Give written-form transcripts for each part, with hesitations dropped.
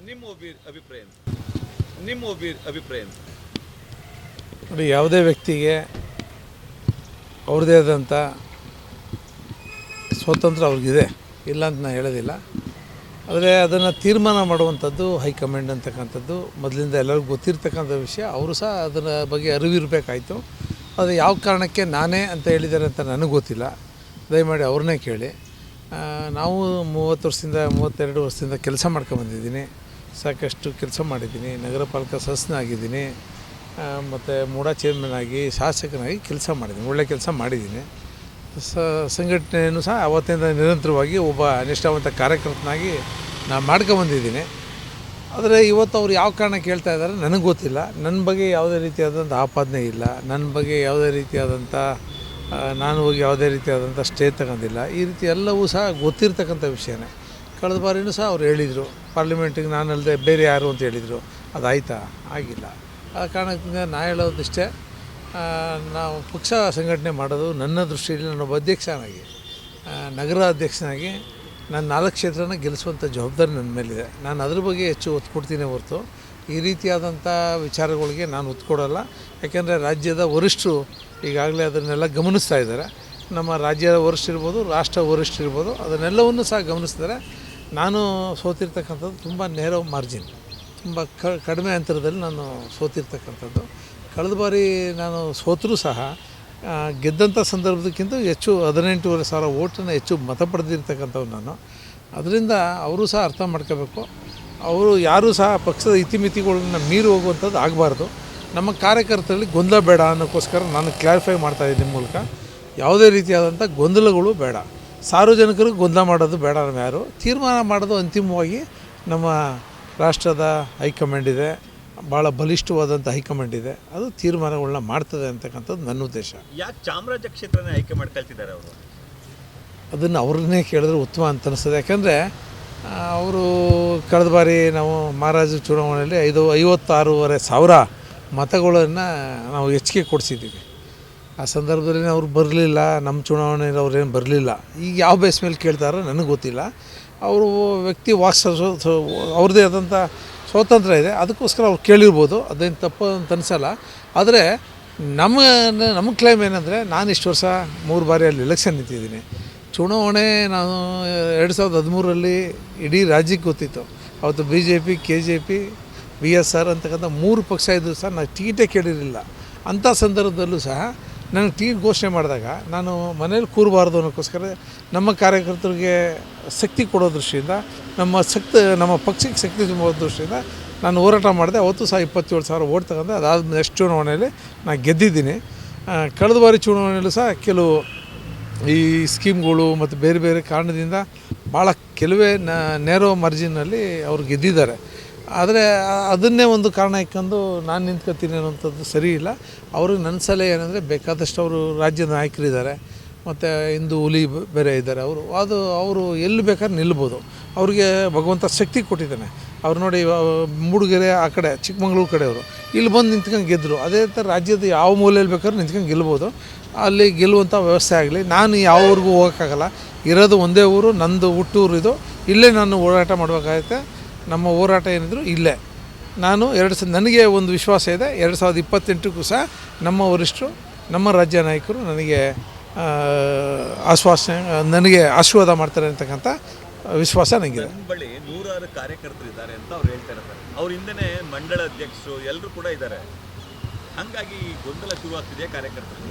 ಅಭಿಪ್ರಾಯ ನೋಡಿ, ಯಾವುದೇ ವ್ಯಕ್ತಿಗೆ ಅವ್ರದ್ದೇ ಆದಂಥ ಸ್ವಾತಂತ್ರ್ಯ ಅವ್ರಿಗಿದೆ, ಇಲ್ಲ ಅಂತ ನಾನು ಹೇಳೋದಿಲ್ಲ. ಆದರೆ ಅದನ್ನು ತೀರ್ಮಾನ ಮಾಡುವಂಥದ್ದು ಹೈಕಮಾಂಡ್ ಅಂತಕ್ಕಂಥದ್ದು ಮೊದಲಿಂದ ಎಲ್ಲರಿಗೂ ಗೊತ್ತಿರ್ತಕ್ಕಂಥ ವಿಷಯ. ಅವರು ಸಹ ಅದರ ಬಗ್ಗೆ ಅರಿವಿರಬೇಕಾಯಿತು. ಅದು ಯಾವ ಕಾರಣಕ್ಕೆ ನಾನೇ ಅಂತ ಹೇಳಿದ್ದಾರೆ ಅಂತ ನನಗೆ ಗೊತ್ತಿಲ್ಲ, ದಯಮಾಡಿ ಅವ್ರನ್ನೇ ಕೇಳಿ. ನಾವು 32 ವರ್ಷದಿಂದ ಕೆಲಸ ಮಾಡ್ಕೊಂಬಂದಿದ್ದೀನಿ, ಸಾಕಷ್ಟು ಕೆಲಸ ಮಾಡಿದ್ದೀನಿ. ನಗರ ಪಾಲಿಕೆ ಸದಸ್ಯನಾಗಿದ್ದೀನಿ, ಮತ್ತು ಮೂಡಾ ಚೇರ್ಮನ್ ಆಗಿ ಶಾಸಕನಾಗಿ ಕೆಲಸ ಮಾಡಿದ್ದೀನಿ, ಒಳ್ಳೆ ಕೆಲಸ ಮಾಡಿದ್ದೀನಿ. ಸಂಘಟನೆಯನ್ನು ಸಹ ಅವತ್ತಿಂದ ನಿರಂತರವಾಗಿ ಒಬ್ಬ ನಿಷ್ಠಾವಂತ ಕಾರ್ಯಕರ್ತನಾಗಿ ನಾನು ಮಾಡ್ಕೊಂಬಂದಿದ್ದೀನಿ. ಆದರೆ ಇವತ್ತು ಅವ್ರು ಯಾವ ಕಾರಣ ಕೇಳ್ತಾ ಇದ್ದಾರೆ ನನಗೆ ಗೊತ್ತಿಲ್ಲ. ನನ್ನ ಬಗ್ಗೆ ಯಾವುದೇ ರೀತಿಯಾದಂಥ ಆಪಾದನೆ ಇಲ್ಲ, ನನ್ನ ಬಗ್ಗೆ ಯಾವುದೇ ರೀತಿಯಾದಂಥ ನಾನು ಹೋಗಿ ಯಾವುದೇ ರೀತಿಯಾದಂಥ ಸ್ಟೇ ತಗೊಂಡಿಲ್ಲ. ಈ ರೀತಿ ಎಲ್ಲವೂ ಸಹ ಗೊತ್ತಿರ್ತಕ್ಕಂಥ ವಿಷಯನೇ. ಕಳೆದ ಬಾರಿನೂ ಸಹ ಅವ್ರು ಹೇಳಿದರು, ಪಾರ್ಲಿಮೆಂಟಿಗೆ ನಾನಲ್ಲದೆ ಬೇರೆ ಯಾರು ಅಂತ ಹೇಳಿದರು. ಅದಾಯ್ತಾ? ಆಗಿಲ್ಲ. ಆ ಕಾರಣದಿಂದ ನಾ ಹೇಳೋದಿಷ್ಟೇ, ನಾವು ಪಕ್ಷ ಸಂಘಟನೆ ಮಾಡೋದು ನನ್ನ ದೃಷ್ಟಿಯಲ್ಲಿ ನಾನೊಬ್ಬ ಅಧ್ಯಕ್ಷನಾಗಿ, ನಗರ ಅಧ್ಯಕ್ಷನಾಗಿ ನಾನು 4 ಕ್ಷೇತ್ರನ ಗೆಲ್ಲಿಸುವಂಥ ಜವಾಬ್ದಾರಿ ನನ್ನ ಮೇಲಿದೆ. ನಾನು ಅದ್ರ ಬಗ್ಗೆ ಹೆಚ್ಚು ಒತ್ತು ಕೊಡ್ತೀನಿ ಹೊರತು ಈ ರೀತಿಯಾದಂಥ ವಿಚಾರಗಳಿಗೆ ನಾನು ಒತ್ತು ಕೊಡೋಲ್ಲ. ಯಾಕೆಂದರೆ ರಾಜ್ಯದ ವರಿಷ್ಠರು ಈಗಾಗಲೇ ಅದನ್ನೆಲ್ಲ ಗಮನಿಸ್ತಾ ಇದ್ದಾರೆ. ನಮ್ಮ ರಾಜ್ಯದ ವರಿಷ್ಠರಿರ್ಬೋದು, ರಾಷ್ಟ್ರ ವರಿಷ್ಠರಿರ್ಬೋದು, ಅದನ್ನೆಲ್ಲವನ್ನು ಸಹ ಗಮನಿಸ್ತಾರೆ. ನಾನು ಸೋತಿರ್ತಕ್ಕಂಥದ್ದು ತುಂಬ ನೇರೋ ಮಾರ್ಜಿನ್, ತುಂಬ ಕಡಿಮೆ ಅಂತರದಲ್ಲಿ ನಾನು ಸೋತಿರ್ತಕ್ಕಂಥದ್ದು. ಕಳೆದ ಬಾರಿ ನಾನು ಸೋತರೂ ಸಹ ಗೆದ್ದಂಥ ಸಂದರ್ಭದಕ್ಕಿಂತ ಹೆಚ್ಚು 18,500 ಓಟನ್ನು ಹೆಚ್ಚು ಮತ ಪಡೆದಿರ್ತಕ್ಕಂಥವ್ರು ನಾನು. ಅದರಿಂದ ಅವರು ಸಹ ಅರ್ಥ ಮಾಡ್ಕೋಬೇಕು. ಅವರು ಯಾರೂ ಸಹ ಪಕ್ಷದ ಇತಿಮಿತಿಗಳನ್ನ ಮೀರಿ ಹೋಗುವಂಥದ್ದು ಆಗಬಾರ್ದು. ನಮ್ಮ ಕಾರ್ಯಕರ್ತರಲ್ಲಿ ಗೊಂದಲ ಬೇಡ ಅನ್ನೋಕ್ಕೋಸ್ಕರ ನಾನು ಕ್ಲಾರಿಫೈ ಮಾಡ್ತಾಯಿದ್ದೀನಿ ಮೂಲಕ. ಯಾವುದೇ ರೀತಿಯಾದಂಥ ಗೊಂದಲಗಳು ಬೇಡ, ಸಾರ್ವಜನಿಕರಿಗೆ ಗೊಂದಲ ಮಾಡೋದು ಬೇಡ. ನಾವು ಯಾರು ತೀರ್ಮಾನ ಮಾಡೋದು ಅಂತಿಮವಾಗಿ ನಮ್ಮ ರಾಷ್ಟ್ರದ ಹೈಕಮಾಂಡ್ ಇದೆ, ಭಾಳ ಬಲಿಷ್ಠವಾದಂಥ ಹೈಕಮಾಂಡ್ ಇದೆ, ಅದು ತೀರ್ಮಾನಗಳನ್ನ ಮಾಡ್ತದೆ ಅಂತಕ್ಕಂಥದ್ದು ನನ್ನ ಉದ್ದೇಶ. ಯಾಕೆ ಚಾಮರಾಜ ಕ್ಷೇತ್ರನೇ ಆಯ್ಕೆ ಮಾಡ್ಕೊಳ್ತಿದ್ದಾರೆ ಅವರು? ಅದನ್ನು ಅವ್ರನ್ನೇ ಕೇಳಿದ್ರೆ ಉತ್ತಮ ಅಂತ ಅನಿಸ್ತದೆ. ಯಾಕಂದರೆ ಅವರು ಕಳೆದ ಬಾರಿ ನಾವು ಮಹಾರಾಜ ಚುನಾವಣೆಯಲ್ಲಿ 56,500 ಮತಗಳನ್ನು ನಾವು ಹೆಚ್ಚಿಗೆ ಕೊಡಿಸಿದ್ದೀವಿ. ಆ ಸಂದರ್ಭದಲ್ಲಿ ಅವ್ರು ಬರಲಿಲ್ಲ, ನಮ್ಮ ಚುನಾವಣೆಯಲ್ಲಿ ಅವ್ರೇನು ಬರಲಿಲ್ಲ. ಈಗ ಯಾವ ಬೇಸ್ ಮೇಲೆ ಕೇಳ್ತಾರೋ ನನಗೆ ಗೊತ್ತಿಲ್ಲ. ಅವರು ವ್ಯಕ್ತಿ ಅವ್ರದ್ದೇ ಆದಂಥ ಸ್ವಾತಂತ್ರ್ಯ ಇದೆ, ಅದಕ್ಕೋಸ್ಕರ ಅವ್ರು ಕೇಳಿರ್ಬೋದು, ಅದೇನು ತಪ್ಪು ಅಂತ ಅನಿಸಲ್ಲ. ಆದರೆ ನಮ್ಮ ಕ್ಲೈಮ್ ಏನಂದರೆ, ನಾನು ಇಷ್ಟು ವರ್ಷ 3 ಬಾರಿ ಅಲ್ಲಿ ಎಲೆಕ್ಷನ್ ನಿಂತಿದ್ದೀನಿ. ಚುನಾವಣೆ ನಾನು 2013ರಲ್ಲಿ ಇಡೀ ರಾಜ್ಯಕ್ಕೆ ಗೊತ್ತಿತ್ತು. ಅವತ್ತು BJP, KJP, BSR ಅಂತಕ್ಕಂಥ 3 ಪಕ್ಷ ಇದ್ದರೂ ಸಹ ನಾನು ಟಿಕೆಟೇ ಕೇಳಿರಲಿಲ್ಲ. ಅಂಥ ಸಂದರ್ಭದಲ್ಲೂ ಸಹ ನನಗೆ ಟಿಕೆಟ್ ಘೋಷಣೆ ಮಾಡಿದಾಗ ನಾನು ಮನೇಲಿ ಕೂರಬಾರ್ದು ಅನ್ನೋಕ್ಕೋಸ್ಕರ ನಮ್ಮ ಕಾರ್ಯಕರ್ತರಿಗೆ ಶಕ್ತಿ ಕೊಡೋ ದೃಷ್ಟಿಯಿಂದ, ನಮ್ಮ ಪಕ್ಷಕ್ಕೆ ಶಕ್ತಿ ತುಂಬೋ ದೃಷ್ಟಿಯಿಂದ ನಾನು ಹೋರಾಟ ಮಾಡಿದೆ. ಅವತ್ತು ಸಹ 27,000 ಓಟ್ ತಗೊಂಡೆ. ಅದಾದ ನೆಕ್ಸ್ಟ್ ಚುನಾವಣೆಯಲ್ಲಿ ನಾನು ಗೆದ್ದಿದ್ದೀನಿ. ಕಳೆದ ಬಾರಿ ಚುನಾವಣೆಯಲ್ಲೂ ಸಹ ಕೆಲವು ಈ ಸ್ಕೀಮ್ಗಳು ಮತ್ತು ಬೇರೆ ಬೇರೆ ಕಾರಣದಿಂದ ಭಾಳ ಕೆಲವೇ ನೇರೋ ಮಾರ್ಜಿನಲ್ಲಿ ಅವ್ರು ಗೆದ್ದಿದ್ದಾರೆ. ಆದರೆ ಅದನ್ನೇ ಒಂದು ಕಾರಣ ಇಟ್ಕೊಂಡು ನಾನು ನಿಂತ್ಕೊತೀನಿ ಅನ್ನೋಂಥದ್ದು ಸರಿ ಇಲ್ಲ. ಅವ್ರಿಗೆ ನನ್ನ ಸಲಹೆ ಏನಂದರೆ, ಬೇಕಾದಷ್ಟು ಅವರು ರಾಜ್ಯದ ನಾಯಕರಿದ್ದಾರೆ, ಮತ್ತು ಹಿಂದೂ ಹುಲಿ ಬೇರೆ ಇದ್ದಾರೆ. ಅವರು ಎಲ್ಲಿ ಬೇಕಾದ್ರೆ ನಿಲ್ಬೋದು. ಅವ್ರಿಗೆ ಭಗವಂತ ಶಕ್ತಿ ಕೊಟ್ಟಿದ್ದಾನೆ. ಅವ್ರು ನೋಡಿ, ಮೂಡಿಗೆರೆ ಆ ಕಡೆ ಚಿಕ್ಕಮಂಗ್ಳೂರು ಕಡೆಯವರು ಇಲ್ಲಿ ಬಂದು ನಿಂತ್ಕೊಂಡು ಗೆದ್ದರು. ಅದೇ ಥರ ರಾಜ್ಯದ ಯಾವ ಮೂಲೆಯಲ್ಲಿ ಬೇಕಾದ್ರೂ ನಿಂತ್ಕೊಂಡು ಗೆಲ್ಬೋದು. ಅಲ್ಲಿ ಗೆಲ್ಲುವಂಥ ವ್ಯವಸ್ಥೆ ಆಗಲಿ. ನಾನು ಯಾವ ಊರಿಗೂ ಹೋಗೋಕ್ಕಾಗಲ್ಲ, ಇರೋದು ಒಂದೇ ಊರು, ನಂದು ಹುಟ್ಟೂರು ಇದು. ಇಲ್ಲೇ ನಾನು ಹೋರಾಟ ಮಾಡಬೇಕಾಗುತ್ತೆ. ನಮ್ಮ ಹೋರಾಟ ಏನಿದ್ರು ಇಲ್ಲೇ. ನಾನು ನನಗೆ ಒಂದು ವಿಶ್ವಾಸ ಇದೆ, 2028ಕ್ಕೂ ಸಹ ನಮ್ಮ ವರಿಷ್ಠರು, ನಮ್ಮ ರಾಜ್ಯ ನಾಯಕರು ನನಗೆ ಆಶೀರ್ವಾದ ಮಾಡ್ತಾರೆ ಅಂತಕ್ಕಂಥ ವಿಶ್ವಾಸ ನನಗಿದೆ. ನನ್ನ ಬಳಿ 100 ಕಾರ್ಯಕರ್ತರು ಇದ್ದಾರೆ ಅಂತ ಅವ್ರು ಹೇಳ್ತಾ ಇರ್ತಾರೆ. ಅವ್ರ ಹಿಂದೆ ಮಂಡಳ ಅಧ್ಯಕ್ಷರು ಎಲ್ಲರೂ ಕೂಡ ಇದ್ದಾರೆ. ಹಾಗಾಗಿ ಗೊಂದಲ ಶುರುವಾಗ್ತಿದೆ ಕಾರ್ಯಕರ್ತರು.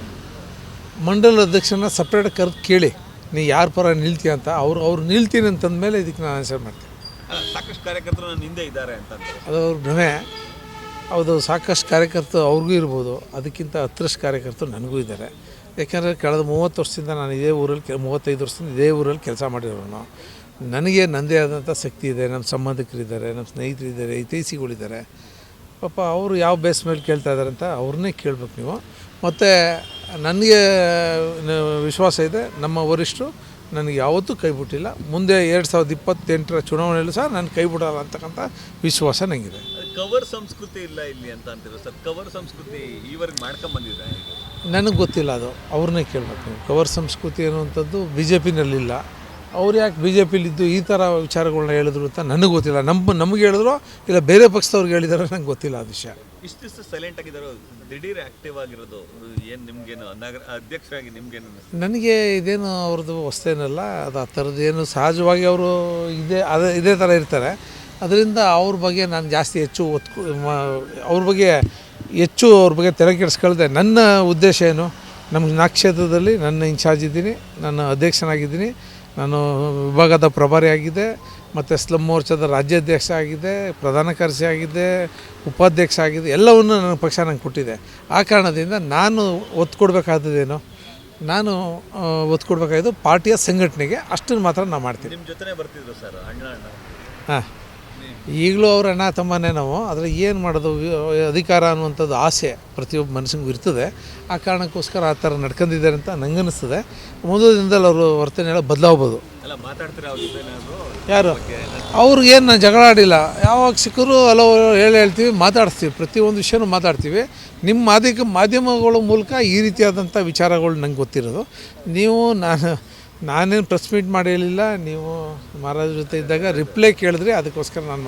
ಮಂಡಲ ಅಧ್ಯಕ್ಷನ ಸಪ್ರೇಟ್ ಕರೆದು ಕೇಳಿ, ನೀ ಯಾರ ಪರ ನಿಲ್ತೀಯ ಅಂತ. ಅವ್ರು ನಿಲ್ತೀನಿ ಅಂತಂದಮೇಲೆ ಇದಕ್ಕೆ ನಾನು ಆನ್ಸರ್ ಮಾಡ್ತೀನಿ. ಸಾಕಷ್ಟು ಕಾರ್ಯಕರ್ತರು ನನ್ನ ಹಿಂದೆ ಇದ್ದಾರೆ ಅಂತ. ಅದು ಅವ್ರ ಭ್ರಮೆ. ಹೌದು, ಸಾಕಷ್ಟು ಕಾರ್ಯಕರ್ತರು ಅವ್ರಿಗೂ ಇರ್ಬೋದು, ಅದಕ್ಕಿಂತ 10ರಷ್ಟು ಕಾರ್ಯಕರ್ತರು ನನಗೂ ಇದ್ದಾರೆ. ಯಾಕೆಂದರೆ ಕಳೆದ 30 ವರ್ಷದಿಂದ ನಾನು 35 ವರ್ಷದಿಂದ ಇದೇ ಊರಲ್ಲಿ ಕೆಲಸ ಮಾಡಿರೋನು. ನನಗೆ ನನ್ನದೇ ಆದಂಥ ಶಕ್ತಿ ಇದೆ, ನಮ್ಮ ಸಂಬಂಧಿಕರಿದ್ದಾರೆ, ನಮ್ಮ ಸ್ನೇಹಿತರಿದ್ದಾರೆ, ಹಿತೈಷಿಗಳಿದ್ದಾರೆ. ಪಾಪ ಅವರು ಯಾವ ಬೇಸ್ ಮೇಲೆ ಕೇಳ್ತಾ ಇದ್ದಾರೆ ಅಂತ ಅವ್ರನ್ನೇ ಕೇಳಬೇಕು ನೀವು. ಮತ್ತು ನನಗೆ ವಿಶ್ವಾಸ ಇದೆ, ನಮ್ಮ ವರಿಷ್ಠರು ನನಗೆ ಯಾವತ್ತೂ ಕೈ ಬಿಟ್ಟಿಲ್ಲ. ಮುಂದೆ 2028ರ ಚುನಾವಣೆಯಲ್ಲೂ ಸಹ ನಾನು ಕೈ ಬಿಡಲ್ಲ ಅಂತಕ್ಕಂಥ ವಿಶ್ವಾಸ ನನಗಿದೆ. ಕವರ್ ಸಂಸ್ಕೃತಿ ಇಲ್ಲ ಇಲ್ಲಿ ಅಂತ ಅಂತೀರ ಸರ್. ಕವರ್ ಸಂಸ್ಕೃತಿ ಈವರೆಗೆ ಮಾಡ್ಕೊಂಬಂದಿದೆ? ನನಗೆ ಗೊತ್ತಿಲ್ಲ, ಅದು ಅವ್ರನ್ನೇ ಕೇಳಬೇಕು ನೀವು. ಕವರ್ ಸಂಸ್ಕೃತಿ ಅನ್ನುವಂಥದ್ದು BJPನಲ್ಲಿಲ್ಲ. ಅವ್ರು ಯಾಕೆ ಬಿ ಜೆ ಪಿಲಿದ್ದು ಈ ಥರ ವಿಚಾರಗಳನ್ನ ಹೇಳಿದ್ರು ಅಂತ ನನಗೆ ಗೊತ್ತಿಲ್ಲ. ನಮಗೆ ಹೇಳಿದ್ರು ಇಲ್ಲ ಬೇರೆ ಪಕ್ಷದವ್ರಿಗೆ ಹೇಳಿದಾರೆ ನಂಗೆ ಗೊತ್ತಿಲ್ಲ ಆ ವಿಷಯ. ಇಷ್ಟು ದಿವಸ ಸೈಲೆಂಟ್ ಆಗಿದ್ದಾರೋ ದಿಢೀರ್ ಆಕ್ಟಿವ್ ಆಗಿರೋದು ಏನು ನಿಮ್ಗೇನು ನಗರ ಅಧ್ಯಕ್ಷರಾಗಿ ನಿಮ್ಗೇನು ಅನಿಸ್ತು? ನನಗೆ ಇದೇನು ಅವ್ರದ್ದು ಹೊಸ್ತೇನಲ್ಲ, ಅದು ಆ ಥರದ್ದು ಏನು ಸಹಜವಾಗಿ ಅವರು ಇದೇ ಥರ ಇರ್ತಾರೆ. ಅದರಿಂದ ಅವ್ರ ಬಗ್ಗೆ ನಾನು ಜಾಸ್ತಿ ಹೆಚ್ಚು ಅವ್ರ ಬಗ್ಗೆ ತಲೆ ಕೆಡಿಸ್ಕೊಳ್ದೆ. ನನ್ನ ಉದ್ದೇಶ ಏನು, ನಮ್ಮ ಕ್ಷೇತ್ರದಲ್ಲಿ ನನ್ನ ಇನ್ಚಾರ್ಜ್ ಇದ್ದೀನಿ, ನಾನು ಅಧ್ಯಕ್ಷನಾಗಿದ್ದೀನಿ, ನಾನು ವಿಭಾಗದ ಪ್ರಭಾರಿ ಆಗಿದೆ, ಮತ್ತು ಸ್ಲಮ್ ಮೋರ್ಚಾದ ರಾಜ್ಯಾಧ್ಯಕ್ಷ ಆಗಿದೆ, ಪ್ರಧಾನ ಕಾರ್ಯದರ್ಶಿ ಆಗಿದೆ, ಉಪಾಧ್ಯಕ್ಷ ಆಗಿದೆ. ಎಲ್ಲವನ್ನು ನನ್ನ ಪಕ್ಷ ನಂಗೆ ಕೊಟ್ಟಿದೆ. ಆ ಕಾರಣದಿಂದ ನಾನು ಒತ್ತು ಕೊಡಬೇಕಾದದ್ದೇನು, ನಾನು ಒತ್ತು ಕೊಡಬೇಕಾಗಿದ್ದು ಪಾರ್ಟಿಯ ಸಂಘಟನೆಗೆ. ಅಷ್ಟನ್ನು ಮಾತ್ರ ನಾನು ಮಾಡ್ತೀನಿ. ನಿಮ್ಮ ಜೊತೆ ಬರ್ತಿದ್ರು ಸರ್ ಅಣ್ಣ ಹಾಂ, ಈಗಲೂ ಅವ್ರ ಅಣ್ಣ ತಮ್ಮನೇ ನಾವು. ಆದರೆ ಏನು ಮಾಡೋದು, ಅಧಿಕಾರ ಅನ್ನುವಂಥದ್ದು ಆಸೆ ಪ್ರತಿಯೊಬ್ಬ ಮನುಷ್ಯನಿಗೂ ಇರ್ತದೆ. ಆ ಕಾರಣಕ್ಕೋಸ್ಕರ ಆ ಥರ ನಡ್ಕೊಂಡಿದ್ದಾರೆ ಅಂತ ನಂಗೆ ಅನ್ನಿಸ್ತದೆ. ಮುಂದಿನ ದಿನದಲ್ಲಿ ಅವರು ವರ್ತನೆ ಎಲ್ಲ ಬದಲಾಗ್ಬೋದು. ಎಲ್ಲ ಮಾತಾಡ್ತೀರಾ ಅವ್ರ ಜೊತೆ ಏನಾದ್ರು? ಯಾರು ಅವ್ರಿಗೇನು ನಾನು ಜಗಳ ಆಡಿಲ್ಲ. ಯಾವಾಗ ಸಿಕ್ಕರೂ ಹಲವು ಹೇಳ್ತೀವಿ, ಮಾತಾಡಿಸ್ತೀವಿ, ಪ್ರತಿಯೊಂದು ವಿಷಯನೂ ಮಾತಾಡ್ತೀವಿ. ನಿಮ್ಮ ಮಾಧ್ಯಮಗಳ ಮೂಲಕ ಈ ರೀತಿಯಾದಂಥ ವಿಚಾರಗಳು ನಂಗೆ ಗೊತ್ತಿರೋದು. ನೀವು ನಾನೇನು ಪ್ರೆಸ್ ಮೀಟ್ ಮಾಡಿ ಹೇಳಿಲ್ಲ, ನೀವು ಮಹಾರಾಜರ ಜೊತೆ ಇದ್ದಾಗ ರಿಪ್ಲೈ ಕೇಳಿದ್ರಿ, ಅದಕ್ಕೋಸ್ಕರ ನಾನು